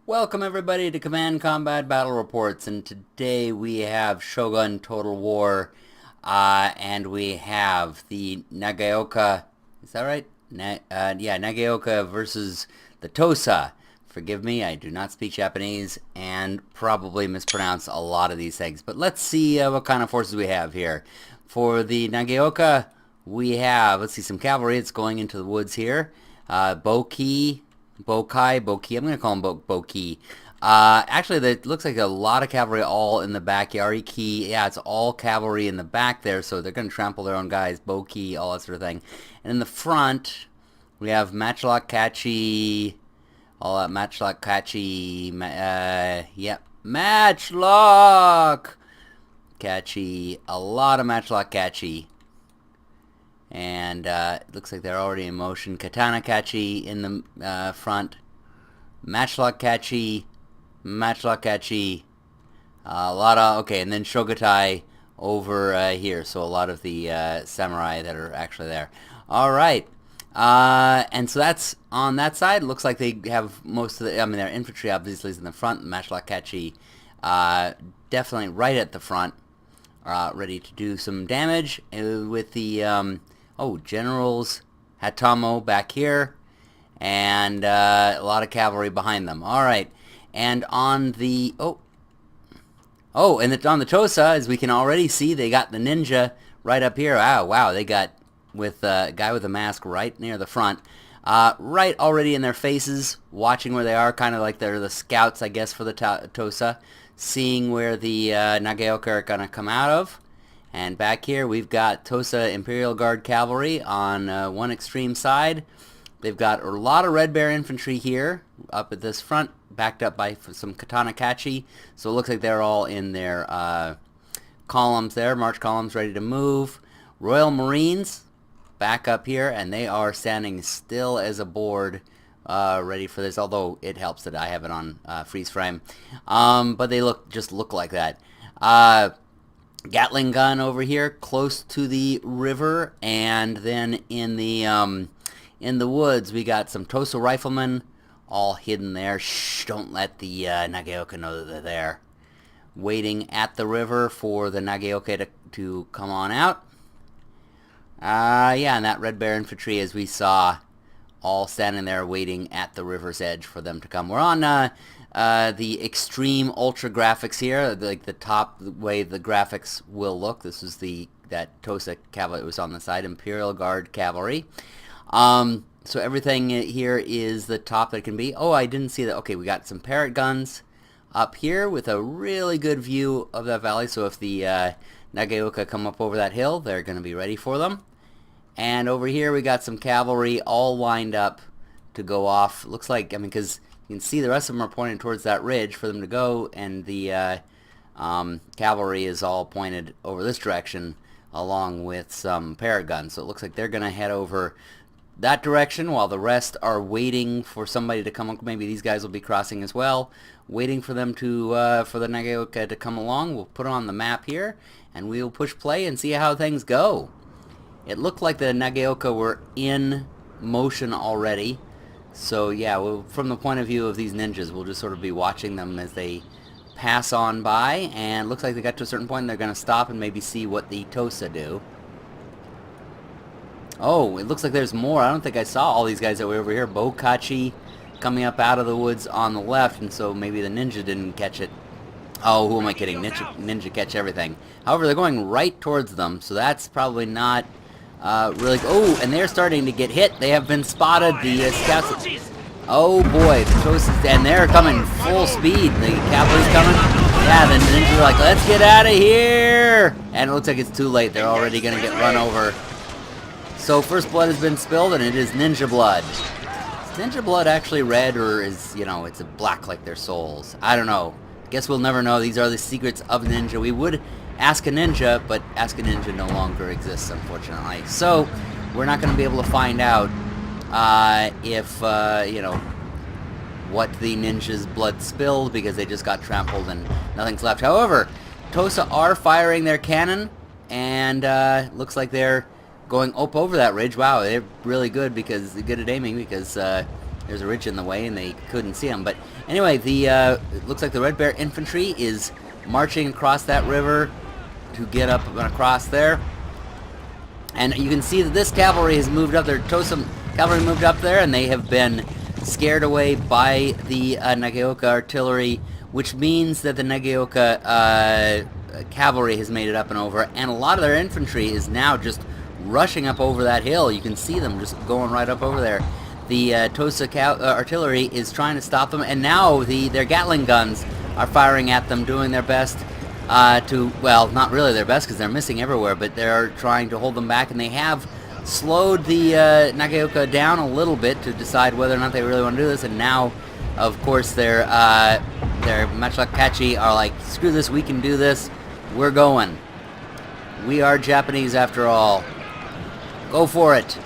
Welcome everybody to Command Combat Battle Reports, and today we have Shogun Total War, and we have the Nagaoka, is that right? Yeah, Nagaoka versus the Tosa. Forgive me, I do not speak Japanese and probably mispronounce a lot of these things, but let's see what kind of forces we have here. For the Nagaoka, we have, let's see, some cavalry. It's going into the woods here. Bokai, I'm going to call him Bokai. Actually, it looks like a lot of cavalry all in the back. Yariki, yeah, it's all cavalry in the back there, so they're going to trample their own guys. Bokai, all that sort of thing. And in the front, we have Matchlock Kachi, all that Matchlock Kachi, yep, Matchlock Kachi, a lot of Matchlock Kachi. And it looks like they're already in motion. Katana Kachi in the front. Matchlock Kachi. A lot of, okay, and then Shogatai over here. So a lot of the samurai that are actually there. Alright. And so that's on that side. Looks like they have most of the, I mean, their infantry obviously is in the front. Matchlock Kachi definitely right at the front. Ready to do some damage with the, Generals Hatomo back here, and a lot of cavalry behind them. All right, and on the on the Tosa, as we can already see, they got the ninja right up here. Wow, they got with a guy with a mask right near the front, right already in their faces, watching where they are, kind of like they're the scouts, I guess, for the Tosa, seeing where the Nagaoka are gonna come out of. And back here we've got Tosa Imperial Guard Cavalry on one extreme side. They've got a lot of Red Bear Infantry here up at this front, backed up by some Katana Kachi. So it looks like they're all in their columns there, march columns, ready to move. Royal Marines back up here, and they are standing still as a board, ready for this, although it helps that I have it on freeze frame. But they just look like that. Gatling gun over here close to the river, and then in the woods we got some Tosa riflemen all hidden there. Shh, don't let the Nagaoka know that they're there. Waiting at the river for the Nagaoka to come on out. Yeah, and that Red Bear Infantry, as we saw, all standing there waiting at the river's edge for them to come. We're on the extreme ultra graphics here, like the top way the graphics will look. This is that Tosa cavalry was on the side, Imperial Guard Cavalry. So everything here is the top that it can be. Oh, I didn't see that. Okay, we got some Parrot guns up here with a really good view of that valley. So if the Nagaoka come up over that hill, they're going to be ready for them. And over here we got some cavalry all lined up to go off. Looks like, I mean, because you can see the rest of them are pointing towards that ridge for them to go, and the cavalry is all pointed over this direction along with some Parrot guns. So it looks like they're going to head over that direction while the rest are waiting for somebody to come. Maybe these guys will be crossing as well, waiting for them to for the Nagaoka to come along. We'll put it on the map here, and we'll push play and see how things go. It looked like the Nagaoka were in motion already. So yeah, from the point of view of these ninjas, we'll just sort of be watching them as they pass on by. And looks like they got to a certain point and they're going to stop and maybe see what the Tosa do. Oh, it looks like there's more. I don't think I saw all these guys that were over here. Bokachi coming up out of the woods on the left, and so maybe the ninja didn't catch it. Oh, who am I kidding? Ninja catch everything. However, they're going right towards them, so that's probably not... really, oh, and they're starting to get hit. They have been spotted. The scouts. Oh boy, and they're coming full speed. The cavalry's coming. Yeah, the ninjas are like, let's get out of here. And it looks like it's too late. They're already gonna get run over. So first blood has been spilled, and it is ninja blood. Is ninja blood actually red, or is, it's a black like their souls? I don't know. Guess we'll never know. These are the secrets of ninja. We would Ask a Ninja, but Ask a Ninja no longer exists, unfortunately. So, we're not going to be able to find out if, what the ninja's blood spilled, because they just got trampled and nothing's left. However, Tosa are firing their cannon, and looks like they're going up over that ridge. Wow, they're really good at aiming, because there's a ridge in the way and they couldn't see them. But anyway, it looks like the Red Bear infantry is marching across that river to get up and across there. And you can see that this cavalry has moved up there. Tosa cavalry moved up there, and they have been scared away by the Nagaoka artillery, which means that the Nagaoka cavalry has made it up and over, and a lot of their infantry is now just rushing up over that hill. You can see them just going right up over there. The Tosa artillery is trying to stop them, and now their Gatling guns are firing at them, doing their best well, not really their best because they're missing everywhere, but they're trying to hold them back, and they have slowed the Nagaoka down a little bit to decide whether or not they really want to do this. And now, of course, their Machakachi are like, screw this, we can do this, we're going. We are Japanese after all. Go for it.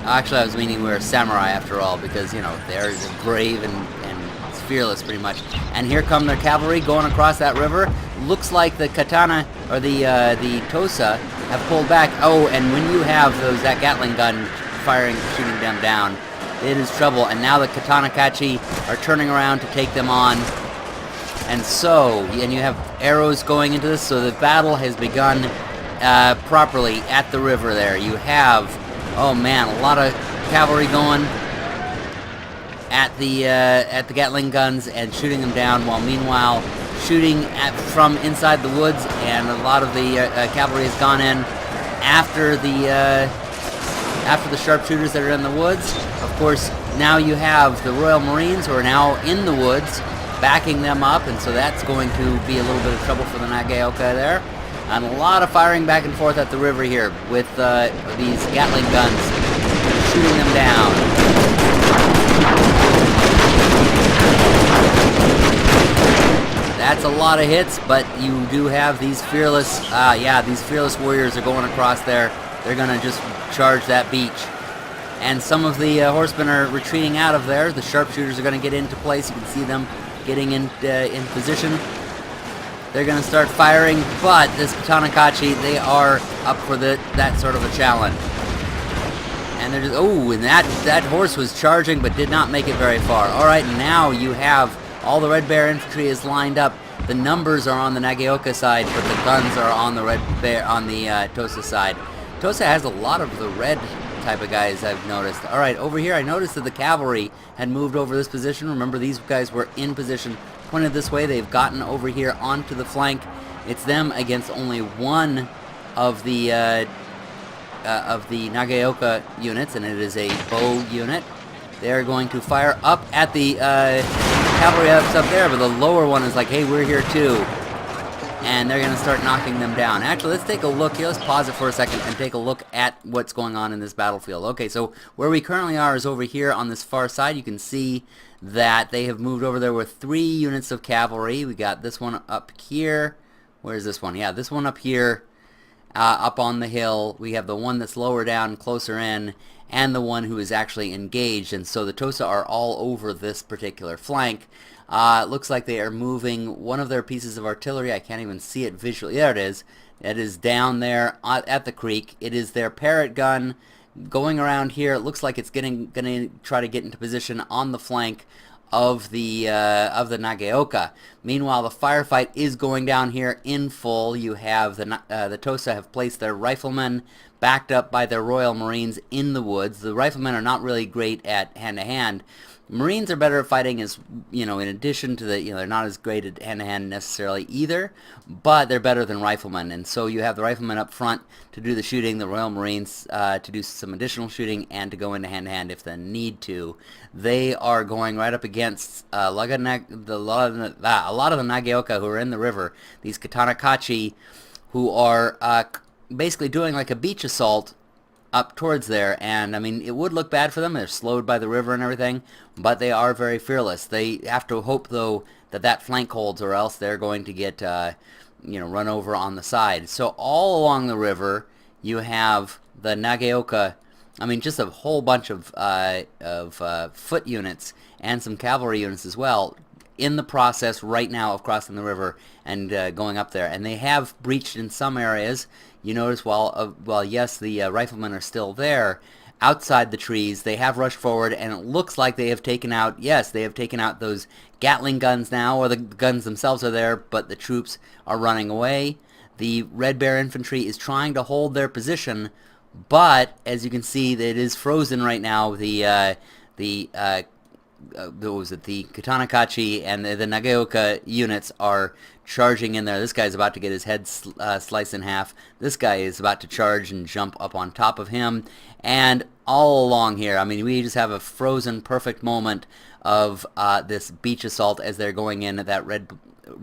Actually, I was meaning we're samurai after all, because, you know, they're brave and fearless pretty much. And here come their cavalry going across that river. Looks like the katana, or the Tosa, have pulled back. Oh, and when you have that Gatling gun firing, shooting them down, it is trouble. And now the Katanakachi are turning around to take them on. And you have arrows going into this, so the battle has begun properly at the river there. You have, oh man, a lot of cavalry going at the Gatling guns and shooting them down, while meanwhile shooting from inside the woods, and a lot of the cavalry has gone in after the sharpshooters that are in the woods. Of course, now you have the Royal Marines who are now in the woods, backing them up, and so that's going to be a little bit of trouble for the Nagaoka there. And a lot of firing back and forth at the river here with these Gatling guns shooting them down. That's a lot of hits, but you do have these fearless, these fearless warriors are going across there. They're going to just charge that beach. And some of the horsemen are retreating out of there. The sharpshooters are going to get into place. You can see them getting in position. They're going to start firing, but this Katanakachi, they are up for that sort of a challenge. And they're just, and that horse was charging, but did not make it very far. All right, now you have all the Red Bear infantry is lined up. The numbers are on the Nagaoka side, but the guns are on the Tosa side. Tosa has a lot of the red type of guys, I've noticed. All right, over here I noticed that the cavalry had moved over this position. Remember, these guys were in position, pointed this way. They've gotten over here onto the flank. It's them against only one of the Nagaoka units, and it is a bow unit. They're going to fire up at the cavalry up there, but the lower one is like, hey, we're here too. And they're going to start knocking them down. Actually, let's take a look here. Let's pause it for a second and take a look at what's going on in this battlefield. Okay, so where we currently are is over here on this far side. You can see that they have moved over there with 3 units of cavalry. We got this one up here. Where's this one? Yeah, this one up here. Up on the hill. We have the one that's lower down, closer in, and the one who is actually engaged. And so the Tosa are all over this particular flank. It looks like they are moving one of their pieces of artillery. I can't even see it visually. There it is. It is down there at the creek. It is their Parrot gun going around here. It looks like it's going to try to get into position on the flank of the Nagaoka. Meanwhile, the firefight is going down here in full. You have the Tosa have placed their riflemen backed up by their Royal Marines in the woods. The riflemen are not really great at hand-to-hand. Marines are better at fighting, as in addition to they're not as great at hand-to-hand necessarily either, but they're better than riflemen. And so you have the riflemen up front to do the shooting, the Royal Marines to do some additional shooting, and to go into hand-to-hand if they need to. They are going right up against a lot of the Nagaoka who are in the river, these Katanakachi, who are basically doing like a beach assault up towards there. And I mean, it would look bad for them. They're slowed by the river and everything, but they are very fearless. They have to hope, though, that flank holds, or else they're going to get run over on the side. So all along the river you have the Nagaoka. I mean, just a whole bunch of foot units and some cavalry units as well in the process right now of crossing the river and going up there. And they have breached in some areas. You notice while yes, the riflemen are still there, outside the trees. They have rushed forward, and it looks like they have taken out, yes, they have taken out those Gatling guns now, or the guns themselves are there, but the troops are running away. The Red Bear infantry is trying to hold their position, but as you can see, it is frozen right now. The Katanakachi and the Nagaoka units are charging in there. This guy's about to get his head sliced in half. This guy is about to charge and jump up on top of him. And all along here, I mean, we just have a frozen perfect moment of this beach assault as they're going in at that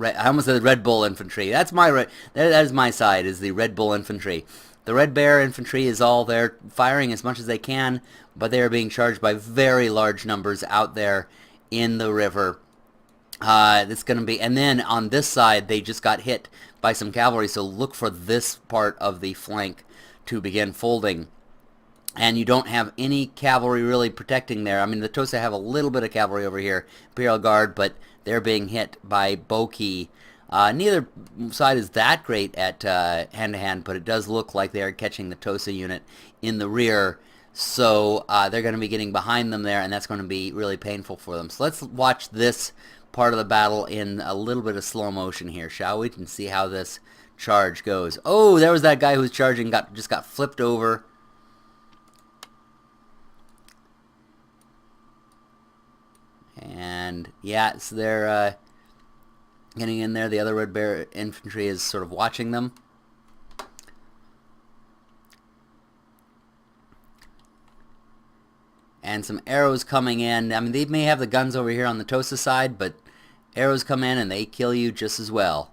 I almost said Red Bull infantry. That's that is my side, is the Red Bull infantry. The Red Bear infantry is all there firing as much as they can, but they are being charged by very large numbers out there in the river. It's going to be, and then on this side they just got hit by some cavalry, so look for this part of the flank to begin folding. And you don't have any cavalry really protecting there. I mean, the Tosa have a little bit of cavalry over here, Imperial Guard, but they're being hit by Boki. Neither side is that great at hand-to-hand, but it does look like they are catching the Tosa unit in the rear. So they're going to be getting behind them there, and that's going to be really painful for them. So let's watch this part of the battle in a little bit of slow motion here, shall we? And see how this charge goes. Oh, there was that guy who was charging, just got flipped over. And yeah, so they're getting in there. The other Red Bear infantry is sort of watching them. And some arrows coming in. I mean, they may have the guns over here on the Tosa side, but arrows come in and they kill you just as well.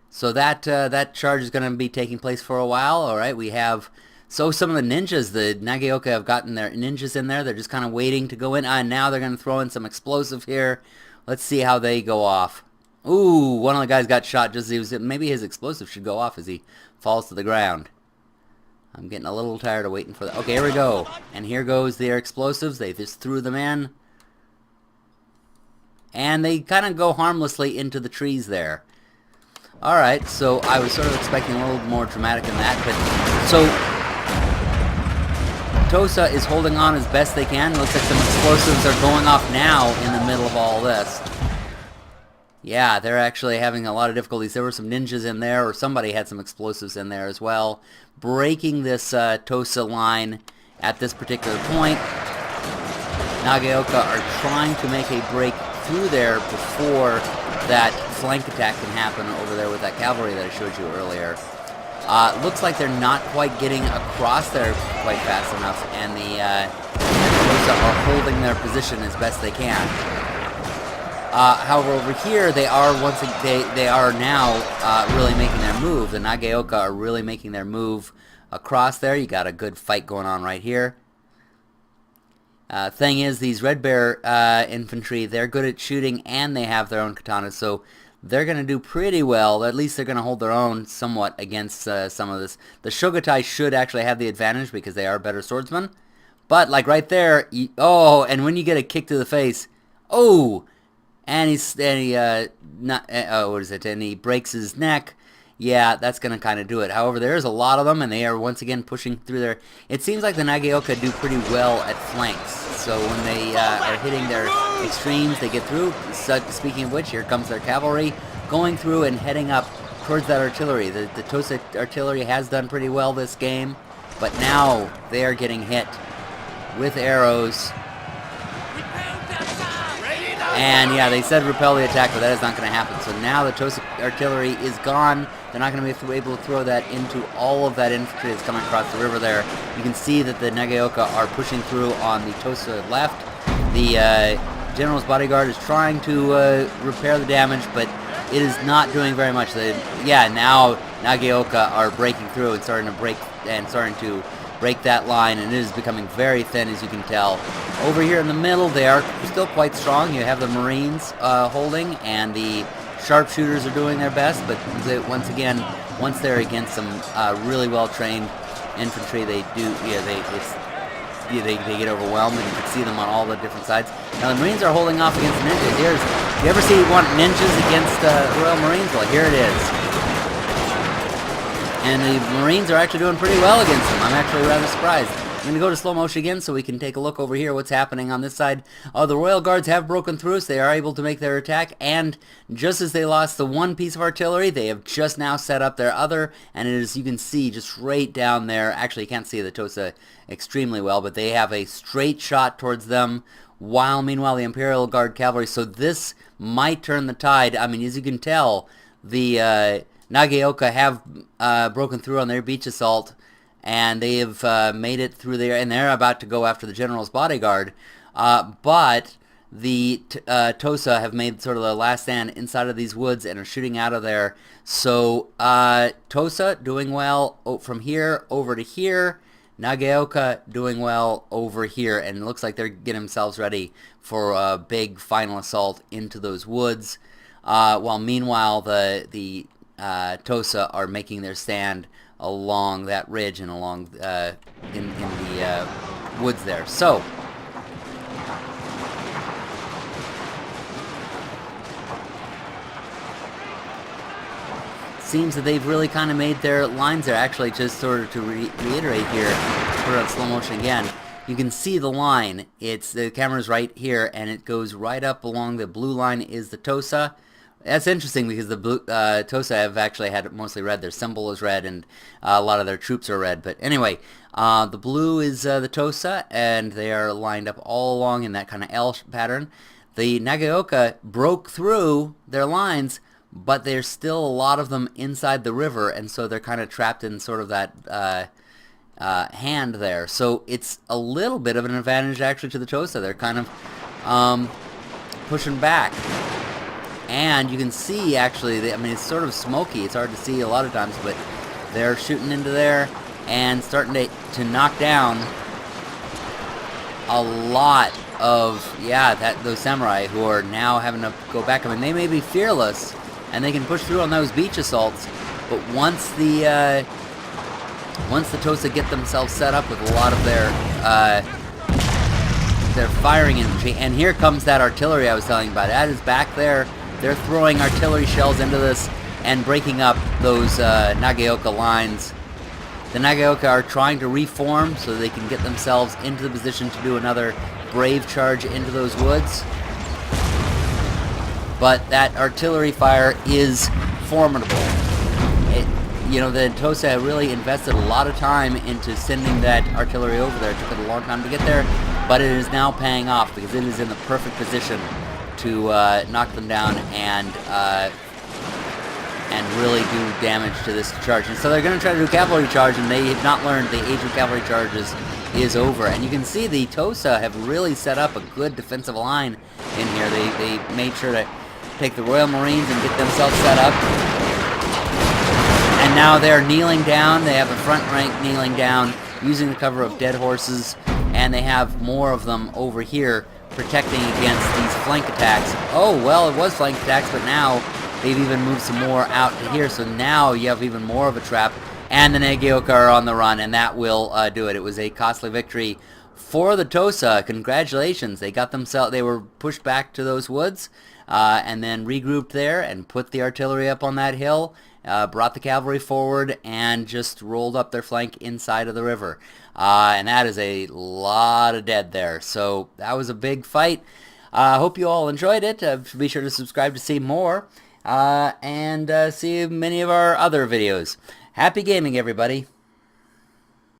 So that charge is going to be taking place for a while. All right, we have... So some of the ninjas, the Nagaoka have gotten their ninjas in there. They're just kind of waiting to go in. And now they're going to throw in some explosive here. Let's see how they go off. Ooh, one of the guys got shot just as maybe his explosive should go off as he falls to the ground. I'm getting a little tired of waiting for that. Okay, here we go. And here goes their explosives. They just threw them in. And they kind of go harmlessly into the trees there. Alright, so I was sort of expecting a little more dramatic than that. But so... Tosa is holding on as best they can. Looks like some explosives are going off now in the middle of all this. Yeah, they're actually having a lot of difficulties. There were some ninjas in there, or somebody had some explosives in there as well. Breaking this Tosa line at this particular point. Nagaoka are trying to make a break through there before that flank attack can happen over there with that cavalry that I showed you earlier. Looks like they're not quite getting across there quite fast enough, and the Tosa are holding their position as best they can. However, over here they are they are now really making their move. The Nagaoka are really making their move across there. You got a good fight going on right here. Thing is, these Red Bear infantry, they're good at shooting, and they have their own katanas, so they're going to do pretty well. At least they're going to hold their own somewhat against some of this. The Shogun should actually have the advantage because they are better swordsmen. But, like right there, and when you get a kick to the face, and he breaks his neck. Yeah, that's going to kind of do it. However, there's a lot of them, and they are once again pushing through there. It seems like the Nagaoka do pretty well at flanks. So when they are hitting their extremes, they get through. Speaking of which, here comes their cavalry going through and heading up towards that artillery. The Tosa artillery has done pretty well this game, but now they are getting hit with arrows. And yeah, they said repel the attack, but that is not going to happen. So now the Tosa artillery is gone. They're not going to be able to throw that into all of that infantry that's coming across the river there. You can see that the Nagaoka are pushing through on the Tosa left. The general's bodyguard is trying to repair the damage, but it is not doing very much. Now Nagaoka are breaking through and starting to break that line, and it is becoming very thin, as you can tell. Over here in the middle, they are still quite strong. You have the Marines holding, and the sharpshooters are doing their best, but once they're against some really well-trained infantry, they get overwhelmed, and you can see them on all the different sides. Now the Marines are holding off against the ninjas. You ever see ninjas against Royal Marines? Well, here it is. And the Marines are actually doing pretty well against them. I'm actually rather surprised. I'm going to go to slow motion again so we can take a look over here what's happening on this side. The Royal Guards have broken through, so they are able to make their attack, and just as they lost the one piece of artillery, they have just now set up their other, and it is, you can see just right down there. Actually, you can't see the Tosa extremely well, but they have a straight shot towards them, while meanwhile the Imperial Guard Cavalry, so this might turn the tide. I mean, as you can tell, the Nagaoka have broken through on their beach assault, and they have made it through there, and they're about to go after the general's bodyguard. But the Tosa have made sort of the last stand inside of these woods and are shooting out of there. So Tosa doing well from here over to here. Nagaoka doing well over here, and it looks like they're getting themselves ready for a big final assault into those woods. While meanwhile the Tosa are making their stand along that ridge and along in the woods there. So seems that they've really kind of made their lines there. Actually, just sort of to reiterate here, put it on slow motion again, you can see the line. It's the camera's right here, and it goes right up along the blue line is the Tosa. That's interesting because the blue, Tosa have actually had it mostly red. Their symbol is red, and a lot of their troops are red. But anyway, the blue is the Tosa, and they are lined up all along in that kind of L pattern. The Nagaoka broke through their lines, but there's still a lot of them inside the river, and so they're kind of trapped in sort of that hand there. So it's a little bit of an advantage actually to the Tosa. They're kind of pushing back. And you can see, actually, I mean, it's sort of smoky. It's hard to see a lot of times, but they're shooting into there and starting to knock down a lot of, those samurai who are now having to go back. I mean, they may be fearless, and they can push through on those beach assaults, but once the Tosa get themselves set up with a lot of their firing infantry, and here comes that artillery I was telling you about. That is back there. They're throwing artillery shells into this and breaking up those Nagaoka lines. The Nagaoka are trying to reform so they can get themselves into the position to do another brave charge into those woods. But that artillery fire is formidable. The Tosa really invested a lot of time into sending that artillery over there. It took it a long time to get there, but it is now paying off because it is in the perfect position to knock them down and really do damage to this charge. And so they're going to try to do a cavalry charge, and they have not learned the age of cavalry charges is over. And you can see the Tosa have really set up a good defensive line in here. They made sure to take the Royal Marines and get themselves set up. And now they're kneeling down. They have the front rank kneeling down, using the cover of dead horses, and they have more of them over here protecting against these flank attacks. Oh, well, it was flank attacks, but now they've even moved some more out to here, so now you have even more of a trap, and the Nagaoka are on the run, and that will do it. It was a costly victory for the Tosa. Congratulations. They got themselves, they were pushed back to those woods, and then regrouped there and put the artillery up on that hill, brought the cavalry forward, and just rolled up their flank inside of the river. And that is a lot of dead there. So that was a big fight. I hope you all enjoyed it. Be sure to subscribe to see more, and see many of our other videos. Happy gaming, everybody.